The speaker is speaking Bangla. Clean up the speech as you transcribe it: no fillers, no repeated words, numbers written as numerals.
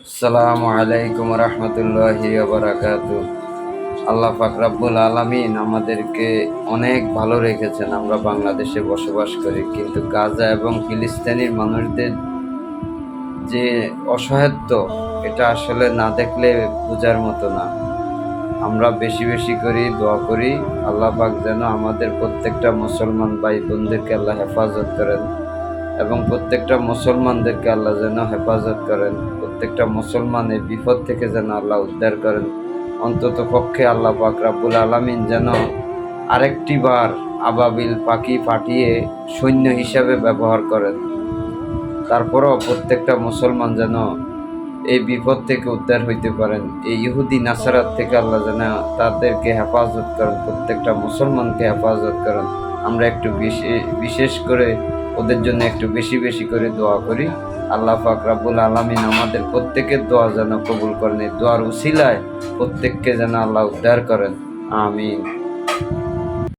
আসসালামু আলাইকুম রহমতুল্লাহি ওয়া বারাকাতুহু। আল্লাহ পাক রব্বুল আলামিন আমাদেরকে অনেক ভালো রেখেছেন। আমরা বাংলাদেশে বসবাস করি, কিন্তু গাজা এবং ফিলিস্তিনের মানুষদের যে অসহায়ত্ব, এটা আসলে না দেখলে বোঝার মতো না। আমরা বেশি বেশি করে দোয়া করি, আল্লাহ পাক যেন আমাদের প্রত্যেকটা মুসলমান ভাই বোনদেরকে আল্লাহ হেফাজত করেন এবং প্রত্যেকটা মুসলমানদেরকে আল্লাহ যেন হেফাজত করেন। প্রত্যেকটা মুসলমানের বিপদ থেকে যেন আল্লাহ উদ্ধার করেন। অন্তত পক্ষে আল্লাহ পাক রব্বুল আলামিন যেন আরেকটি বার আবাবিল পাখি পাঠিয়ে সৈন্য হিসাবে ব্যবহার করেন। তারপরও প্রত্যেকটা মুসলমান যেন এই বিপদ থেকে উদ্ধার হইতে পারেন। এই ইহুদি নাসারাত থেকে আল্লাহ যেন তাদেরকে হেফাজত করেন, প্রত্যেকটা মুসলমানকে হেফাজত করেন। আমরা একটু বিশেষ করে ওদের জন্য একটু বেশি বেশি করে দোয়া করি। আল্লাহ পাক রব্বুল আলামিন আমাদের প্রত্যেকের দোয়া যেন কবুল করেন। এই দোয়ার উসিলায় প্রত্যেককে যেন আল্লাহ উদ্ধার করেন। আমিন।